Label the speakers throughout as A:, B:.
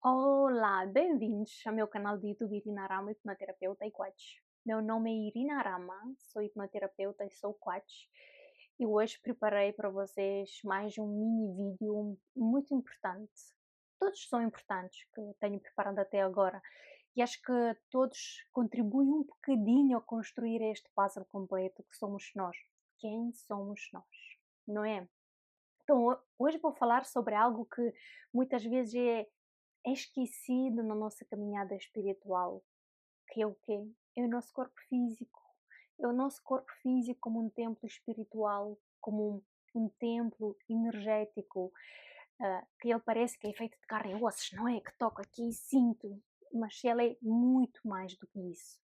A: Olá, bem-vindos ao meu canal do YouTube Irina Rama, hipnoterapeuta e coach. Meu nome é Irina Rama, sou hipnoterapeuta e sou coach. E hoje preparei para vocês mais um mini vídeo muito importante. Todos são importantes que eu tenho preparado até agora. E acho que todos contribuem um bocadinho a construir este puzzle completo que somos nós. Quem somos nós, não é? Então, hoje vou falar sobre algo que muitas vezes é esquecido na nossa caminhada espiritual, que é o quê? É o nosso corpo físico. É o nosso corpo físico como um templo espiritual, como um templo energético, que ele parece que é feito de carne e ossos, não é? Que toco aqui e sinto, mas ele é muito mais do que isso.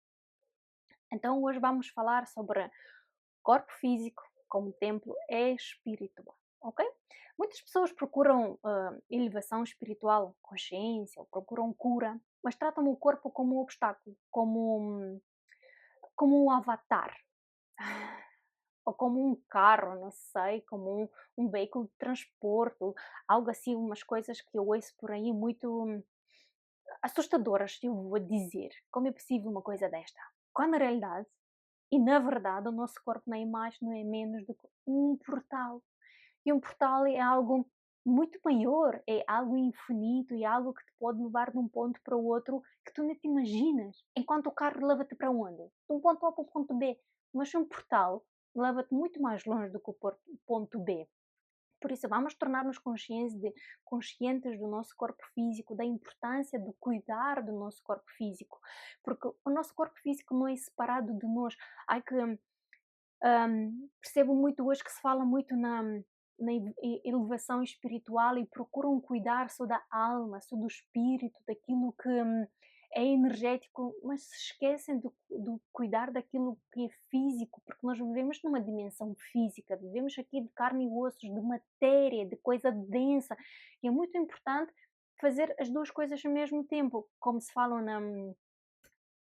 A: Então hoje vamos falar sobre corpo físico como templo espiritual, ok? Muitas pessoas procuram elevação espiritual, consciência, ou procuram cura, mas tratam o corpo como um obstáculo, como um avatar, ou como um carro, não sei, como um veículo de transporte, algo assim, umas coisas que eu ouço por aí muito assustadoras, eu vou dizer. Como é possível uma coisa desta? Quando na realidade, e na verdade, o nosso corpo na imagem não é menos do que um portal. E um portal é algo muito maior, é algo infinito e algo que te pode levar de um ponto para o outro que tu nem te imaginas. Enquanto o carro leva-te para onde? De um ponto A para o ponto B. Mas um portal leva-te muito mais longe do que o ponto B. Por isso, vamos tornar-nos conscientes do nosso corpo físico, da importância de cuidar do nosso corpo físico, porque o nosso corpo físico não é separado de nós. Ai que percebo muito hoje que se fala muito na elevação espiritual e procuram cuidar só da alma, só do espírito, daquilo que é energético, mas se esquecem do cuidar daquilo que é físico, porque nós vivemos numa dimensão física, vivemos aqui de carne e ossos, de matéria, de coisa densa, e é muito importante fazer as duas coisas ao mesmo tempo, como se fala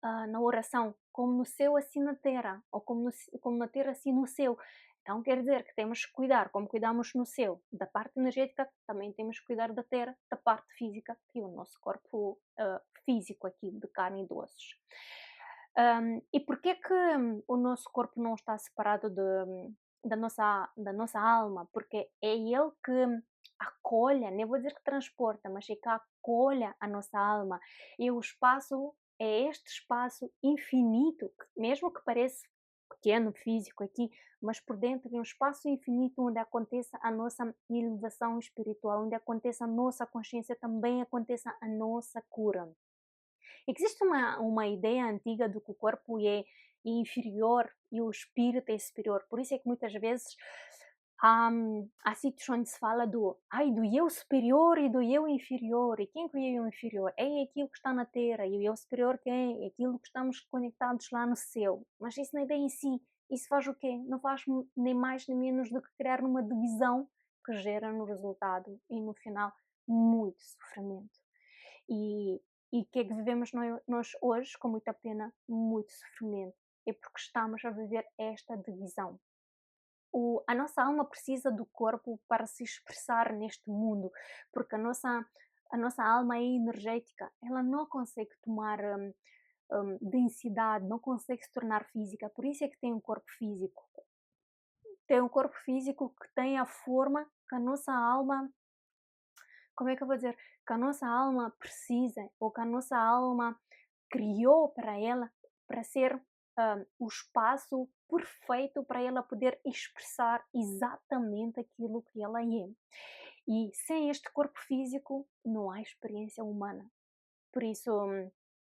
A: na oração, como no céu, assim na terra, ou como na terra, assim no céu. Então quer dizer que temos que cuidar, como cuidamos no céu, da parte energética, também temos que cuidar da terra, da parte física, que é o nosso corpo físico aqui, de carne e de ossos. E porquê que o nosso corpo não está separado da nossa alma? Porque é ele que acolhe, nem vou dizer que transporta, mas é que acolhe a nossa alma. E o espaço é este espaço infinito, que mesmo que pareça pequeno, físico aqui, mas por dentro é um espaço infinito onde aconteça a nossa elevação espiritual, onde aconteça a nossa consciência, também aconteça a nossa cura. Existe uma ideia antiga de que o corpo é inferior e o espírito é superior, por isso é que muitas vezes há sítios onde se fala do eu superior e do eu inferior. E quem é que é o eu inferior? É aquilo que está na Terra. E o eu superior quem é? É aquilo que estamos conectados lá no céu. Mas isso não é bem em si. Isso faz o quê? Não faz nem mais nem menos do que criar uma divisão que gera no resultado e no final muito sofrimento. E o que é que vivemos nós hoje, com muita pena? Muito sofrimento. É porque estamos a viver esta divisão. A nossa alma precisa do corpo para se expressar neste mundo, porque a nossa alma é energética, ela não consegue tomar densidade, não consegue se tornar física, por isso é que tem um corpo físico. Tem um corpo físico que tem a forma que a nossa alma, como é que eu vou dizer, que a nossa alma precisa, ou que a nossa alma criou para ela, para ser o espaço perfeito para ela poder expressar exatamente aquilo que ela é. E sem este corpo físico não há experiência humana. Por isso,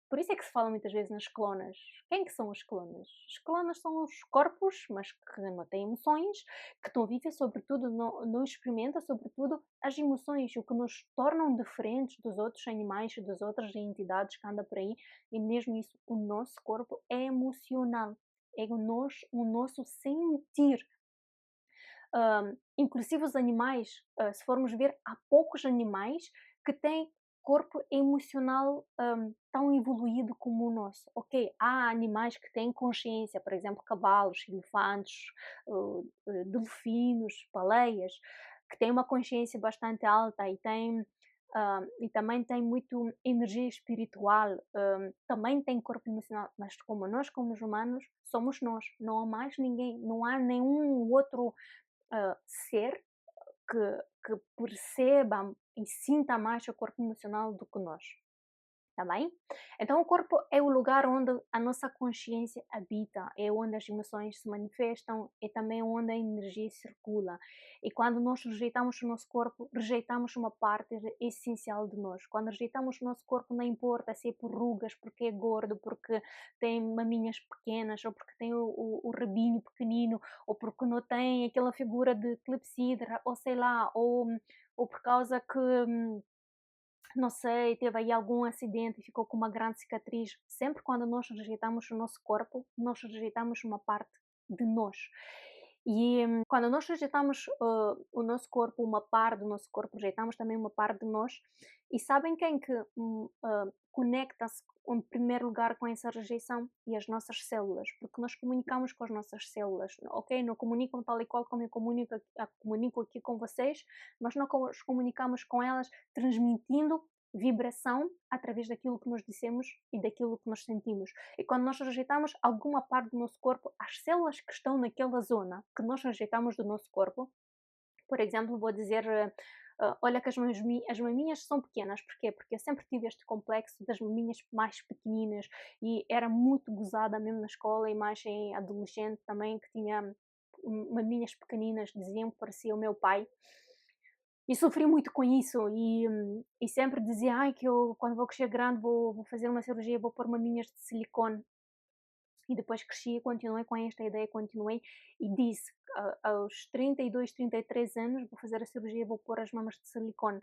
A: por isso é que se fala muitas vezes nas clonas. Quem que são as clonas? As clonas são os corpos, mas que não têm emoções, que estão vivos, sobretudo, não experimentam, sobretudo, as emoções, o que nos tornam diferentes dos outros animais e das outras entidades que andam por aí, e mesmo isso, o nosso corpo é emocional, é o nosso sentir. Inclusive os animais, se formos ver, há poucos animais que têm corpo emocional tão evoluído como o nosso. Ok, há animais que têm consciência, por exemplo, cavalos, elefantes, delfinos, baleias, que têm uma consciência bastante alta e têm e também tem muito energia espiritual, também tem corpo emocional, mas como nós, como os humanos, somos nós, não há mais ninguém, não há nenhum outro ser que perceba e sinta mais o corpo emocional do que nós. Tá bem? Então, o corpo é o lugar onde a nossa consciência habita, é onde as emoções se manifestam, é também onde a energia circula. E quando nós rejeitamos o nosso corpo, rejeitamos uma parte essencial de nós. Quando rejeitamos o nosso corpo, não importa se é por rugas, porque é gordo, porque tem maminhas pequenas, ou porque tem o rabinho pequenino, ou porque não tem aquela figura de clepsidra, ou sei lá, ou por causa que não sei, teve aí algum acidente e ficou com uma grande cicatriz. Sempre quando nós rejeitamos o nosso corpo, nós rejeitamos uma parte de nós. E quando nós rejeitamos o nosso corpo, uma parte do nosso corpo, rejeitamos também uma parte de nós. E sabem quem que conecta-se em primeiro lugar com essa rejeição? E as nossas células, porque nós comunicamos com as nossas células, ok? Não comunicam tal e qual como eu comunico aqui com vocês, mas nós comunicamos com elas transmitindo vibração através daquilo que nós dissemos e daquilo que nós sentimos. E quando nós rejeitamos alguma parte do nosso corpo, as células que estão naquela zona que nós rejeitamos do nosso corpo, por exemplo, vou dizer, olha que as maminhas são pequenas, porquê? Porque eu sempre tive este complexo das maminhas mais pequeninas e era muito gozada mesmo na escola e mais em adolescente também, que tinha maminhas pequeninas, diziam que parecia o meu pai. E sofri muito com isso e sempre dizia, ai, que eu quando vou crescer grande vou fazer uma cirurgia, vou pôr maminhas de silicone. E depois cresci, continuei com esta ideia, continuei e disse, aos 32, 33 anos, vou fazer a cirurgia, vou pôr as mamas de silicone,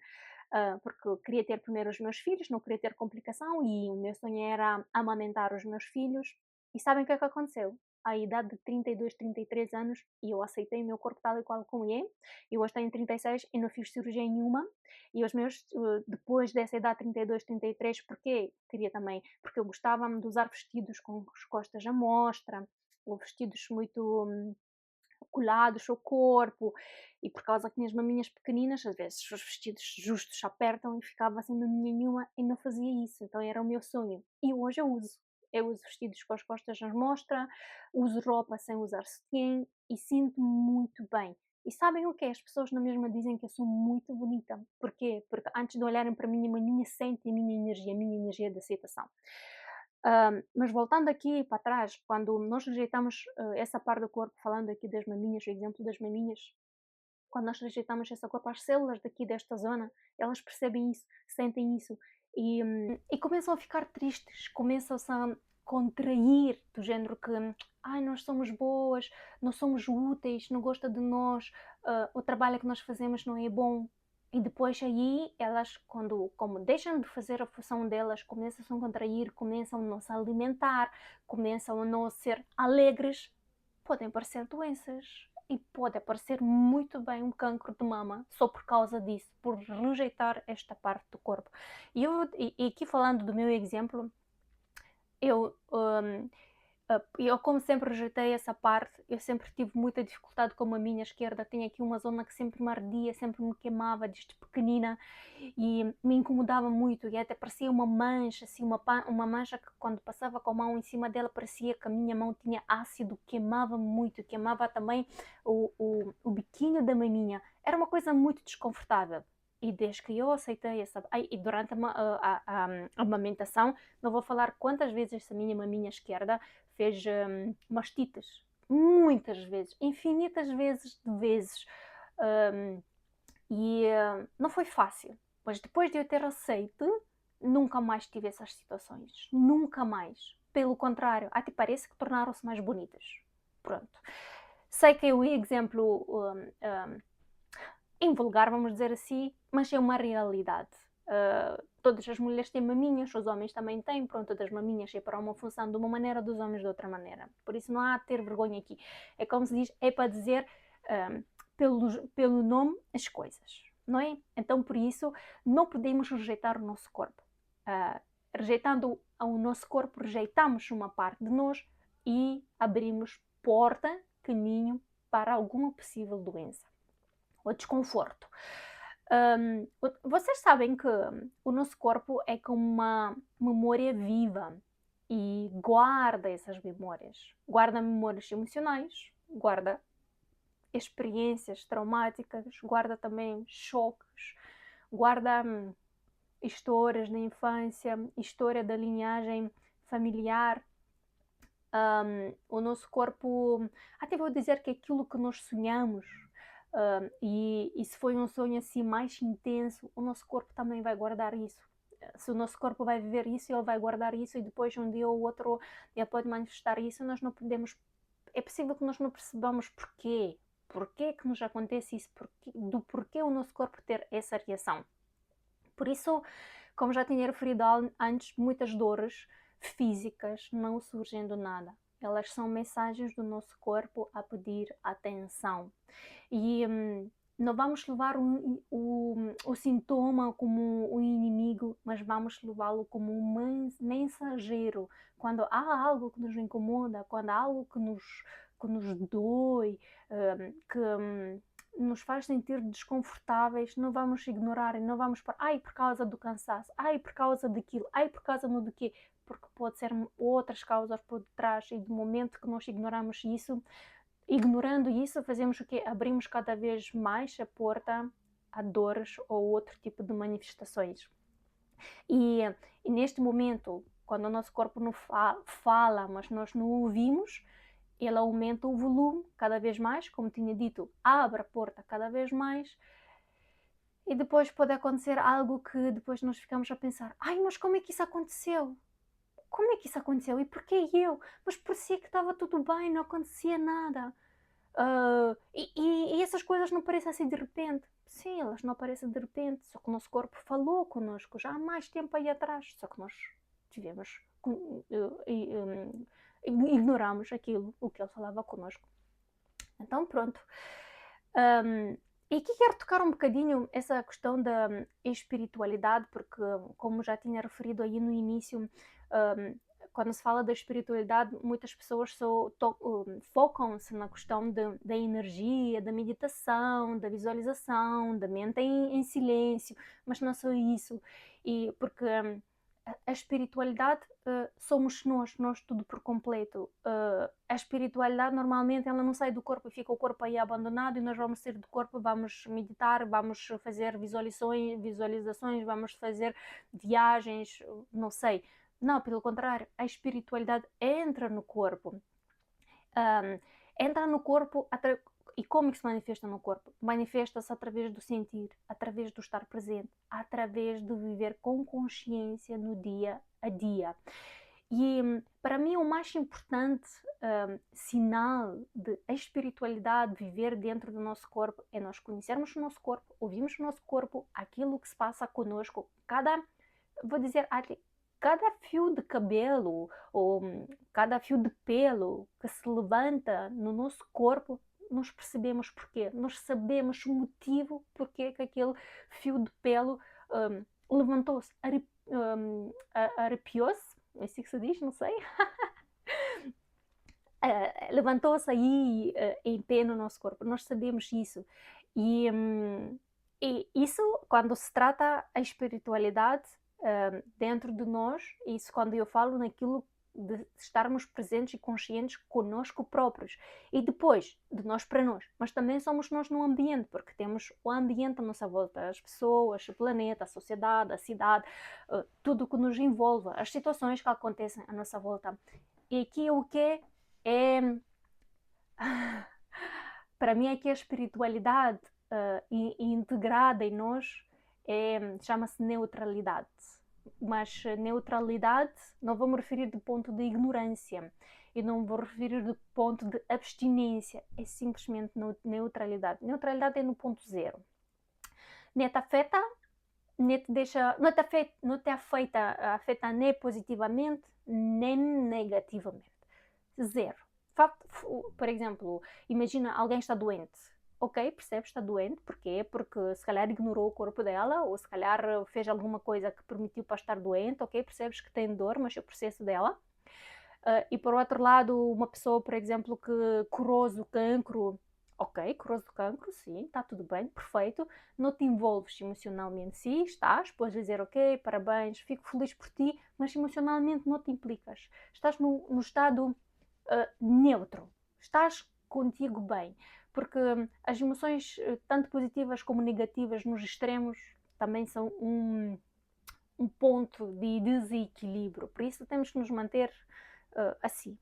A: porque eu queria ter primeiro os meus filhos, não queria ter complicação e o meu sonho era amamentar os meus filhos. E sabem o que é que aconteceu? À idade de 32, 33 anos, e eu aceitei o meu corpo tal e qual como é, e hoje tenho 36 e não fiz cirurgia nenhuma, e os meus, depois dessa idade, 32, 33, porque queria também, porque eu gostava de usar vestidos com as costas à mostra, ou vestidos muito colados ao corpo, e por causa que tinha as maminhas pequeninas, às vezes os vestidos justos apertam e ficava sem maminha nenhuma e não fazia isso, então era o meu sonho. E hoje eu uso. Eu uso vestidos com as costas à mostra, uso roupa sem usar sutiã e sinto-me muito bem. E sabem o que é? As pessoas na mesma dizem que eu sou muito bonita. Porquê? Porque antes de olharem para mim, a maminha sente a minha energia de aceitação. Mas voltando aqui para trás, quando nós rejeitamos essa parte do corpo, falando aqui das maminhas, o exemplo das maminhas, quando nós rejeitamos essa corpo, as células daqui desta zona, elas percebem isso, sentem isso e começam a ficar tristes, começam-se a contrair, do género que, ai, nós somos boas, não somos úteis, não gosta de nós, o trabalho que nós fazemos não é bom. E depois aí elas, como deixam de fazer a função delas, começam a contrair, começam a não se alimentar, começam a não ser alegres, podem aparecer doenças e pode aparecer muito bem um cancro de mama só por causa disso, por rejeitar esta parte do corpo. E aqui falando do meu exemplo, eu eu, como sempre rejeitei essa parte, eu sempre tive muita dificuldade com a minha esquerda. Tinha aqui uma zona que sempre me ardia, sempre me queimava, desde pequenina, e me incomodava muito. E até parecia uma mancha, assim, uma mancha que quando passava com a mão em cima dela parecia que a minha mão tinha ácido, queimava muito, queimava também o biquinho da maminha. Era uma coisa muito desconfortável. E desde que eu aceitei essa. Ai, e durante a amamentação, não vou falar quantas vezes essa minha maminha esquerda fez mastites, muitas vezes, infinitas vezes. Um, não foi fácil, mas depois de eu ter aceito, nunca mais tive essas situações, nunca mais. Pelo contrário, até parece que tornaram-se mais bonitas. Pronto. Sei que é o exemplo invulgar, vamos dizer assim, mas é uma realidade. Todas as mulheres têm maminhas, os homens também têm, pronto, das maminhas é para uma função de uma maneira, dos homens de outra maneira. Por isso não há a ter vergonha aqui. É como se diz, é para dizer pelo nome as coisas, não é? Então por isso não podemos rejeitar o nosso corpo. Rejeitando o nosso corpo, rejeitamos uma parte de nós e abrimos porta, caminho para alguma possível doença ou desconforto. Vocês sabem que o nosso corpo é como uma memória viva e guarda essas memórias. Guarda memórias emocionais, guarda experiências traumáticas, guarda também choques, guarda histórias da infância, história da linhagem familiar. O nosso corpo, até vou dizer que aquilo que nós sonhamos, e se foi um sonho assim mais intenso, o nosso corpo também vai guardar isso. Se o nosso corpo vai viver isso, ele vai guardar isso, e depois um dia ou outro ele pode manifestar isso. Nós não podemos, é possível que nós não percebamos porquê. Porquê que nos acontece isso? Do porquê o nosso corpo ter essa reação. Por isso, como já tinha referido antes, muitas dores físicas não surgem do nada. Elas são mensagens do nosso corpo a pedir atenção. E não vamos levar o sintoma como um inimigo, mas vamos levá-lo como um mensageiro. Quando há algo que nos incomoda, quando há algo que nos dói, que nos faz sentir desconfortáveis, não vamos ignorar e não vamos para, ai, por causa do cansaço, ai, por causa daquilo, ai, por causa do quê? Porque pode ser outras causas por detrás, e do momento que nós ignorando isso, fazemos o quê? Abrimos cada vez mais a porta a dores ou outro tipo de manifestações. E neste momento, quando o nosso corpo não fala, mas nós não ouvimos, ele aumenta o volume cada vez mais, como tinha dito, abre a porta cada vez mais, e depois pode acontecer algo que depois nós ficamos a pensar, ai, mas como é que isso aconteceu? Como é que isso aconteceu? E porquê eu? Mas parecia que estava tudo bem, não acontecia nada. E essas coisas não aparecem assim de repente. Sim, elas não aparecem de repente, só que o nosso corpo falou connosco já há mais tempo aí atrás, só que nós tivemos, ignoramos aquilo, o que ele falava connosco. Então pronto. E aqui quero tocar um bocadinho essa questão da espiritualidade, porque como já tinha referido aí no início, quando se fala da espiritualidade, muitas pessoas só focam-se na questão da energia, da meditação, da visualização, da mente em silêncio, mas não só isso. E porque a espiritualidade somos nós tudo por completo. A espiritualidade normalmente ela não sai do corpo e fica o corpo aí abandonado, e nós vamos sair do corpo, vamos meditar, vamos fazer visualizações, vamos fazer viagens, não sei. Não, pelo contrário, a espiritualidade entra no corpo. Entra no corpo e como é que se manifesta no corpo? Manifesta-se através do sentir, através do estar presente, através de viver com consciência no dia a dia. E para mim o mais importante sinal de a espiritualidade viver dentro do nosso corpo é nós conhecermos o nosso corpo, ouvirmos o nosso corpo, aquilo que se passa conosco, vou dizer, cada fio de cabelo ou cada fio de pelo que se levanta no nosso corpo, nós percebemos porquê, nós sabemos o motivo porque que aquele fio de pelo levantou-se, arrepiou-se, é assim que se diz, não sei, levantou-se aí em pé no nosso corpo, nós sabemos isso. E isso, quando se trata a espiritualidade dentro de nós, isso quando eu falo naquilo de estarmos presentes e conscientes conosco próprios, e depois de nós para nós, mas também somos nós no ambiente, porque temos o ambiente à nossa volta, as pessoas, o planeta, a sociedade, a cidade, tudo o que nos envolve, as situações que acontecem à nossa volta. E aqui o que é para mim aqui a espiritualidade integrada em nós chama-se neutralidade. Mas neutralidade não vou me referir do ponto de ignorância e não vou referir do ponto de abstinência, é simplesmente neutralidade. Neutralidade é no ponto zero. Nem te afeta, nem te deixa, não te afeta nem positivamente nem negativamente. Zero. Por exemplo, imagina alguém está doente. Ok, percebes, está doente, porquê? Porque se calhar ignorou o corpo dela, ou se calhar fez alguma coisa que permitiu para estar doente, ok, percebes que tem dor, mas é o processo dela. E por outro lado, uma pessoa, por exemplo, que curou o cancro, Ok, curou-se do cancro, sim, está tudo bem, perfeito. Não te envolves emocionalmente, sim, estás, podes dizer ok, parabéns, fico feliz por ti, mas emocionalmente não te implicas. Estás no estado neutro, estás contigo bem, porque as emoções, tanto positivas como negativas, nos extremos, também são um ponto de desequilíbrio, por isso temos que nos manter assim.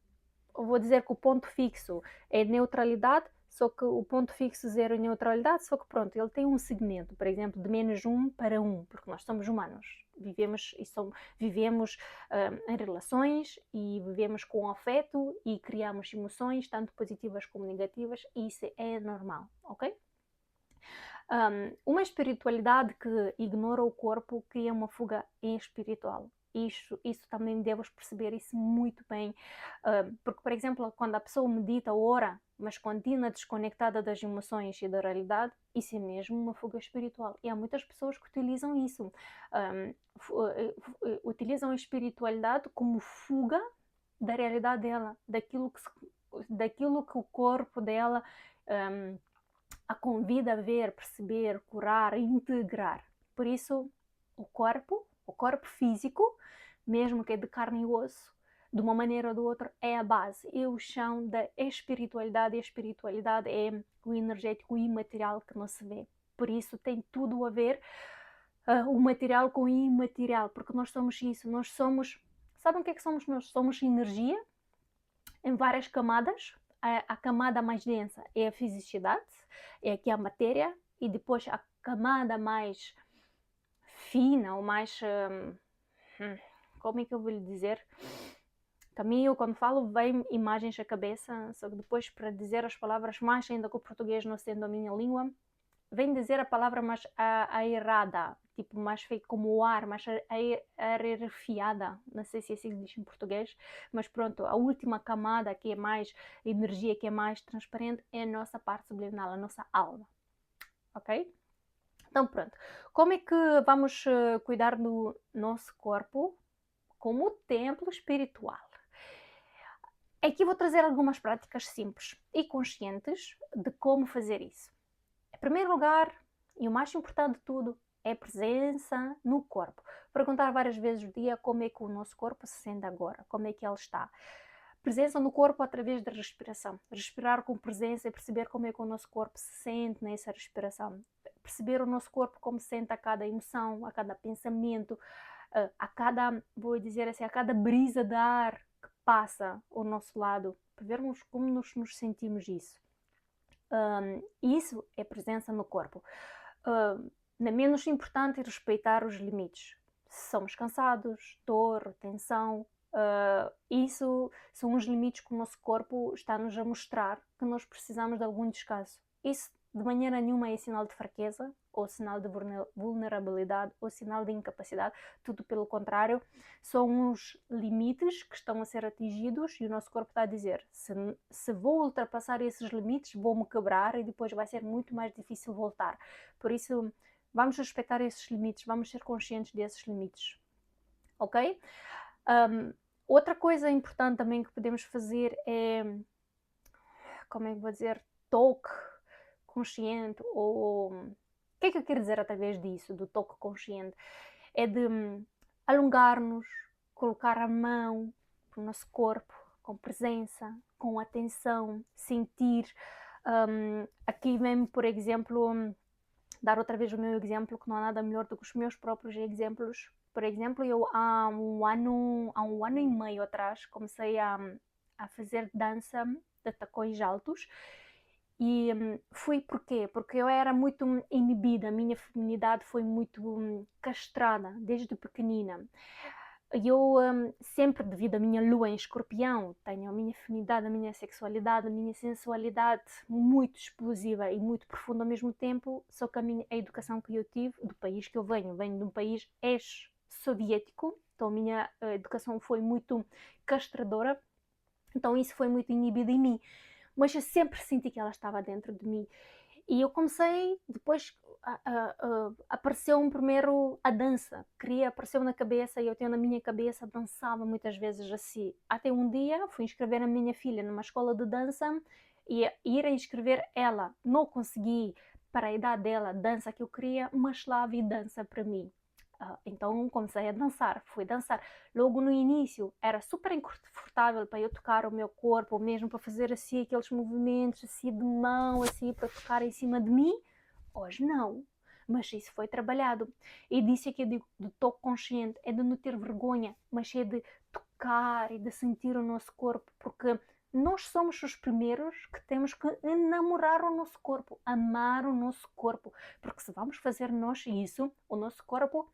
A: Eu vou dizer que o ponto fixo é neutralidade, só que o ponto fixo zero é neutralidade, só que pronto, ele tem um segmento, por exemplo, de -1 para 1, porque nós somos humanos, vivemos em relações e vivemos com afeto e criamos emoções, tanto positivas como negativas, e isso é normal, ok? Uma espiritualidade que ignora o corpo cria uma fuga espiritual. Isso também devemos perceber isso muito bem, porque, por exemplo, quando a pessoa medita, ora, mas continua desconectada das emoções e da realidade, isso é mesmo uma fuga espiritual. E há muitas pessoas que utilizam isso, utilizam a espiritualidade como fuga da realidade dela, daquilo que o corpo dela um, a convida a ver, perceber, curar, integrar. Por isso, o corpo físico, mesmo que é de carne e osso, de uma maneira ou de outra, é a base, é o chão da espiritualidade, e a espiritualidade é o energético imaterial que não se vê. Por isso tem tudo a ver o material com o imaterial, porque nós somos isso, nós somos... Sabem o que é que somos nós? Somos energia em várias camadas. A camada mais densa é a fisicidade, é aqui a matéria, e depois a camada mais fina, ou mais... como é que eu vou lhe dizer? Também eu, quando falo, vem imagens à cabeça, só que depois, para dizer as palavras mais, ainda que o português não sendo a minha língua, vem dizer a palavra mais aerada, tipo mais feito como o ar, mais arerefiada, não sei se é assim que diz em português, mas pronto, a última camada que é mais energia, que é mais transparente, é a nossa parte subliminal, a nossa alma, ok? Então pronto, como é que vamos cuidar do nosso corpo como templo espiritual? Aqui vou trazer algumas práticas simples e conscientes de como fazer isso. Em primeiro lugar, e o mais importante de tudo, é a presença no corpo. Perguntar várias vezes no dia como é que o nosso corpo se sente agora, como é que ele está. Presença no corpo através da respiração. Respirar com presença e perceber como é que o nosso corpo se sente nessa respiração. Perceber o nosso corpo como se sente a cada emoção, a cada pensamento, a cada, vou dizer assim, a cada brisa de ar que passa ao nosso lado, para vermos como nos sentimos isso. Isso é presença no corpo. Não é menos importante respeitar os limites. Se somos cansados, dor, tensão, isso são os limites que o nosso corpo está-nos a mostrar que nós precisamos de algum descanso. Isso de maneira nenhuma é sinal de fraqueza, ou sinal de vulnerabilidade, ou sinal de incapacidade. Tudo pelo contrário, são os limites que estão a ser atingidos e o nosso corpo está a dizer: se vou ultrapassar esses limites, vou-me quebrar e depois vai ser muito mais difícil voltar. Por isso, vamos respeitar esses limites, vamos ser conscientes desses limites, ok? Outra coisa importante também que podemos fazer é, como é que vou dizer, toque consciente, ou o que é que eu quero dizer através disso, do toque consciente? É de alongar-nos, colocar a mão no nosso corpo com presença, com atenção, sentir. Aqui mesmo, por exemplo, dar outra vez o meu exemplo, que não há nada melhor do que os meus próprios exemplos. Por exemplo, eu há um ano e meio atrás comecei a fazer dança de tacões altos. E fui porquê? Porque eu era muito inibida, a minha feminidade foi muito castrada desde pequenina. Eu sempre, devido à minha lua em escorpião, tenho a minha feminidade, a minha sexualidade, a minha sensualidade muito explosiva e muito profunda ao mesmo tempo, só que a educação que eu tive, do país que eu venho de um país ex-soviético, então a minha educação foi muito castradora, então isso foi muito inibido em mim, mas eu sempre senti que ela estava dentro de mim. E eu comecei, depois apareceu-me primeiro a dança, apareceu na cabeça, e eu tenho na minha cabeça, dançava muitas vezes assim. Até um dia fui inscrever a minha filha numa escola de dança, e ir a inscrever ela. Não consegui para a idade dela a dança que eu queria, mas lá vi dança para mim. Então comecei a dançar, fui dançar. Logo no início era super confortável para eu tocar o meu corpo, ou mesmo para fazer assim aqueles movimentos assim de mão, assim para tocar em cima de mim. Hoje não, mas isso foi trabalhado. E disse que eu digo do toque consciente, é de não ter vergonha, mas é de tocar e de sentir o nosso corpo, porque nós somos os primeiros que temos que enamorar o nosso corpo, amar o nosso corpo, porque se vamos fazer nós isso, o nosso corpo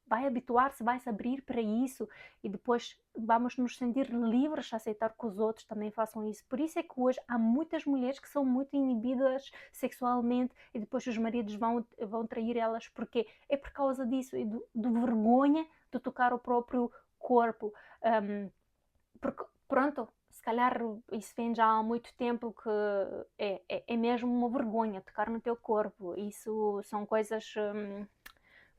A: vai habituar-se, vai se abrir para isso e depois vamos nos sentir livres a aceitar que os outros também façam isso. Por isso é que hoje há muitas mulheres que são muito inibidas sexualmente e depois os maridos vão trair elas, porque é por causa disso e do vergonha de tocar o próprio corpo. Porque, pronto, se calhar isso vem já há muito tempo que é mesmo uma vergonha tocar no teu corpo. Isso são coisas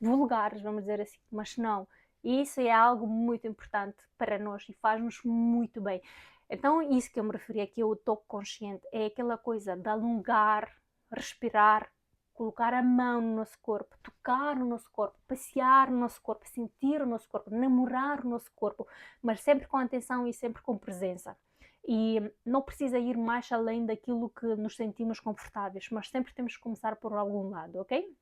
A: vulgares, vamos dizer assim, mas não. E isso é algo muito importante para nós e faz-nos muito bem. Então, isso que eu me referi aqui, o toque consciente, é aquela coisa de alongar, respirar, colocar a mão no nosso corpo, tocar no nosso corpo, passear no nosso corpo, sentir o nosso corpo, namorar o nosso corpo, mas sempre com atenção e sempre com presença. E não precisa ir mais além daquilo que nos sentimos confortáveis, mas sempre temos que começar por algum lado, ok?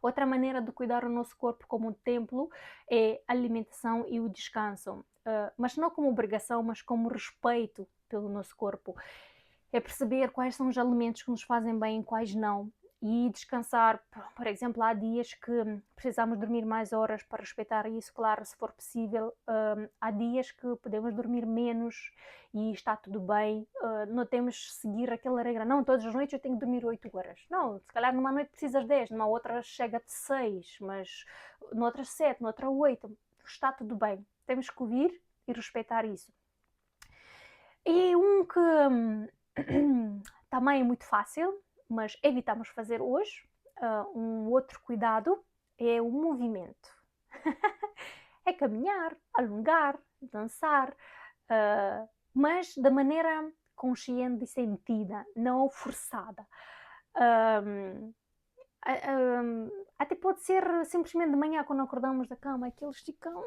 A: Outra maneira de cuidar o nosso corpo como um templo é a alimentação e o descanso, mas não como obrigação, mas como respeito pelo nosso corpo. É perceber quais são os alimentos que nos fazem bem e quais não. E descansar, por exemplo, há dias que precisamos dormir mais horas para respeitar isso, claro, se for possível. Há dias que podemos dormir menos e está tudo bem. Não temos que seguir aquela regra, não, todas as noites eu tenho que dormir 8 horas. Não, se calhar numa noite precisas 10, numa outra chega de 6, mas noutra 7, noutra 8. Está tudo bem. Temos que ouvir e respeitar isso. E um que também é muito fácil, mas evitamos fazer hoje, um outro cuidado é o movimento. É caminhar, alongar, dançar, mas da maneira consciente e sentida, não forçada. Até pode ser simplesmente de manhã, quando acordamos da cama, aquele esticão,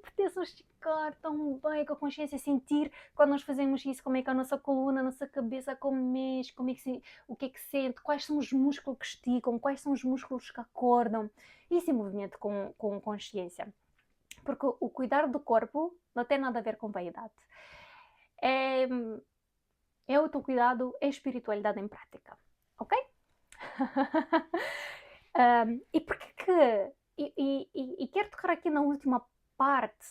A: apetece esticar tão bem, com a consciência, sentir quando nós fazemos isso, como é que a nossa coluna, a nossa cabeça, como mexe, como é que o que é que sente, quais são os músculos que esticam, quais são os músculos que acordam. Isso é movimento com consciência. Porque o cuidar do corpo não tem nada a ver com vaidade. É autocuidado, é espiritualidade em prática. Ok? E porquê que... E quero tocar aqui na última parte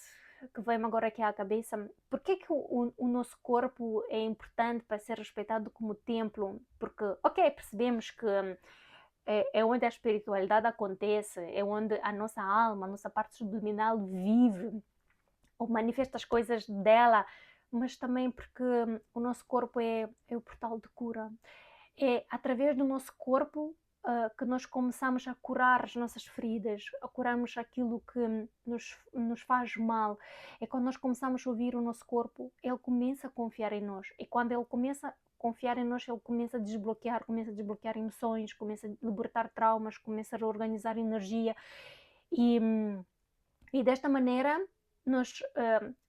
A: que veio-me agora aqui à cabeça. Porquê que o nosso corpo é importante para ser respeitado como templo? Porque, ok, percebemos que é onde a espiritualidade acontece, é onde a nossa alma, a nossa parte subliminal vive, ou manifesta as coisas dela, mas também porque o nosso corpo é o portal de cura. É através do nosso corpo que nós começamos a curar as nossas feridas, a curarmos aquilo que nos faz mal. É quando nós começamos a ouvir o nosso corpo, ele começa a confiar em nós. E quando ele começa a confiar em nós, ele começa a desbloquear emoções, começa a libertar traumas, começa a reorganizar energia. E desta maneira, nós,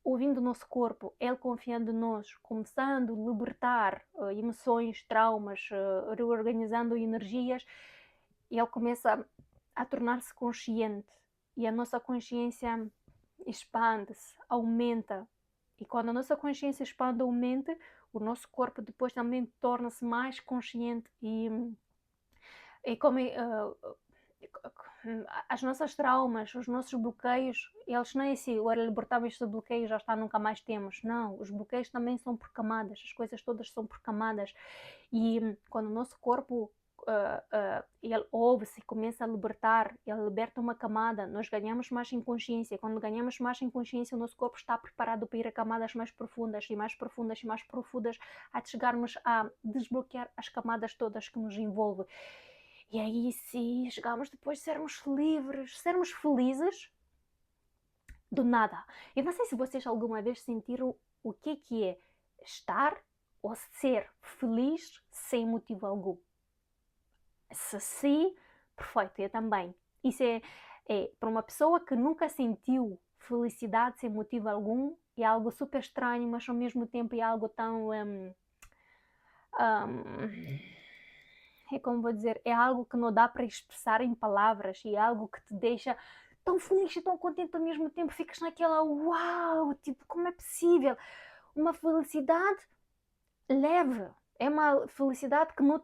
A: ouvindo o nosso corpo, ele confiando em nós, começando a libertar emoções, traumas, reorganizando energias, ele começa a tornar-se consciente. E a nossa consciência expande-se, aumenta. E quando a nossa consciência expande, aumenta, o nosso corpo depois também torna-se mais consciente e como as nossas traumas, os nossos bloqueios, eles não é assim, agora libertamos este bloqueio já está, nunca mais temos. Não, os bloqueios também são por camadas, as coisas todas são por camadas. E quando o nosso corpo ele ouve-se e começa a libertar, ele liberta uma camada, nós ganhamos mais em consciência. Quando ganhamos mais em consciência, o nosso corpo está preparado para ir a camadas mais profundas e mais profundas e mais profundas, até chegarmos a desbloquear as camadas todas que nos envolvem. E aí sim, chegamos depois de sermos livres, sermos felizes do nada. Eu não sei se vocês alguma vez sentiram o que é estar ou ser feliz sem motivo algum. Se sim, perfeito, eu também. Isso é para uma pessoa que nunca sentiu felicidade sem motivo algum, é algo super estranho, mas ao mesmo tempo é algo tão. É como vou dizer, é algo que não dá para expressar em palavras, e é algo que te deixa tão feliz e tão contente ao mesmo tempo. Ficas naquela uau, tipo, como é possível? Uma felicidade leve. É uma felicidade que não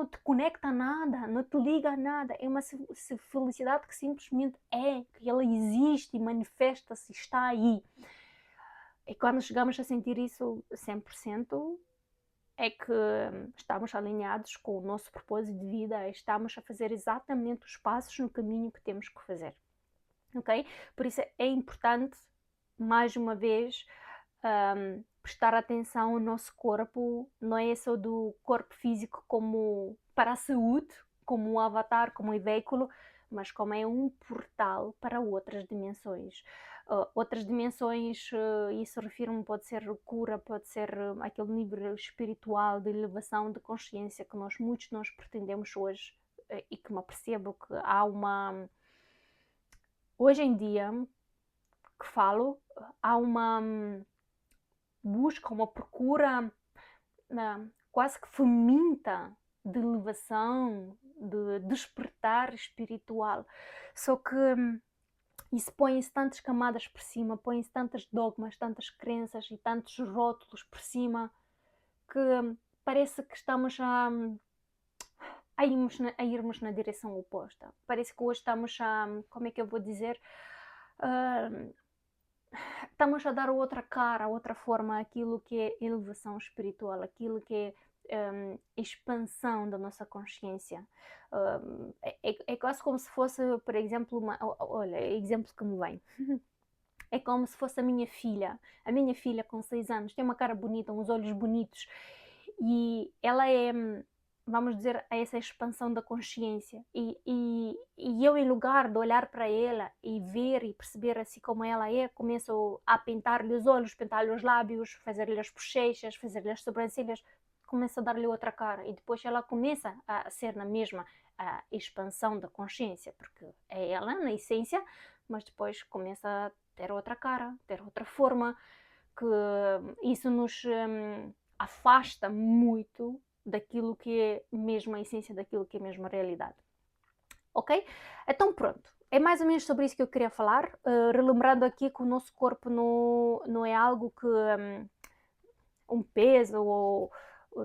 A: te conecta a nada, não te liga a nada. É uma felicidade que simplesmente é, que ela existe e manifesta-se, está aí. E quando chegamos a sentir isso 100%, é que estamos alinhados com o nosso propósito de vida, estamos a fazer exatamente os passos no caminho que temos que fazer. Ok? Por isso é importante, mais uma vez, prestar atenção ao nosso corpo. Não é só do corpo físico como para a saúde, como um avatar, como um veículo, mas como é um portal para outras dimensões. Outras dimensões, isso refiro-me, pode ser cura, pode ser aquele nível espiritual de elevação de consciência que muitos de nós pretendemos hoje, e que me apercebo que há uma... Hoje em dia, que falo, há uma busca, uma procura quase que faminta de elevação, de despertar espiritual. Só que isso põe-se tantas camadas por cima, põe-se tantas dogmas, tantas crenças e tantos rótulos por cima, que parece que estamos a irmos na direção oposta. Parece que hoje estamos como é que eu vou dizer, estamos a dar outra cara, outra forma àquilo que é elevação espiritual, aquilo que é expansão da nossa consciência. É quase como se fosse, por exemplo, olha, exemplo que me vem. É como se fosse a minha filha com 6 anos, tem uma cara bonita, uns olhos bonitos, e ela é, vamos dizer, essa expansão da consciência, e eu, em lugar de olhar para ela e ver e perceber assim como ela é, começo a pintar-lhe os olhos, pintar-lhe os lábios, fazer-lhe as bochechas, fazer-lhe as sobrancelhas, começo a dar-lhe outra cara, e depois ela começa a ser na mesma a expansão da consciência, porque é ela na essência, mas depois começa a ter outra cara, ter outra forma, que isso nos afasta muito daquilo que é mesmo a essência, daquilo que é mesmo a realidade. Ok? Então pronto, é mais ou menos sobre isso que eu queria falar, relembrando aqui que o nosso corpo não é algo que um peso, ou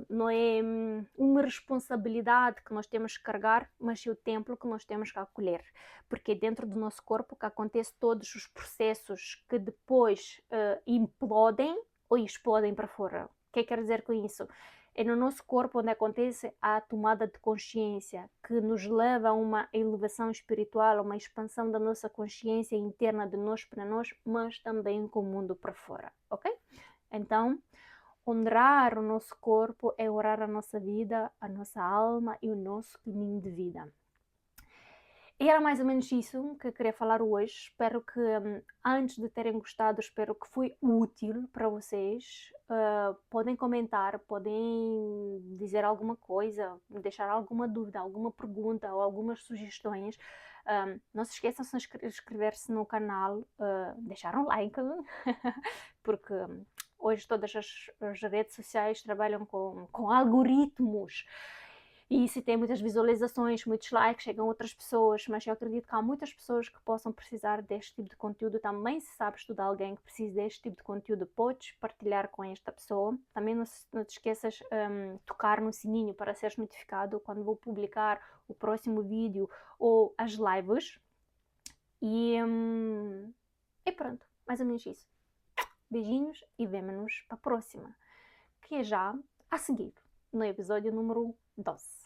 A: não é uma responsabilidade que nós temos que carregar, mas é o templo que nós temos que acolher, porque é dentro do nosso corpo que acontecem todos os processos que depois implodem ou explodem para fora. O que quer dizer com isso? É no nosso corpo onde acontece a tomada de consciência, que nos leva a uma elevação espiritual, a uma expansão da nossa consciência interna, de nós para nós, mas também com o mundo para fora, ok? Então, honrar o nosso corpo é honrar a nossa vida, a nossa alma e o nosso caminho de vida. E era mais ou menos isso que eu queria falar hoje. Espero que, antes de terem gostado, espero que foi útil para vocês. Podem comentar, podem dizer alguma coisa, deixar alguma dúvida, alguma pergunta ou algumas sugestões. Não se esqueçam de inscrever-se no canal, deixar um like, porque hoje todas as redes sociais trabalham com algoritmos, e se tem muitas visualizações, muitos likes, chegam outras pessoas, mas eu acredito que há muitas pessoas que possam precisar deste tipo de conteúdo também. Se sabes de alguém que precisa deste tipo de conteúdo, podes partilhar com esta pessoa. Também não te esqueças de tocar no sininho para seres notificado quando vou publicar o próximo vídeo ou as lives. E pronto, mais ou menos isso. Beijinhos e vemo-nos para a próxima, que é já a seguir, no episódio número 12.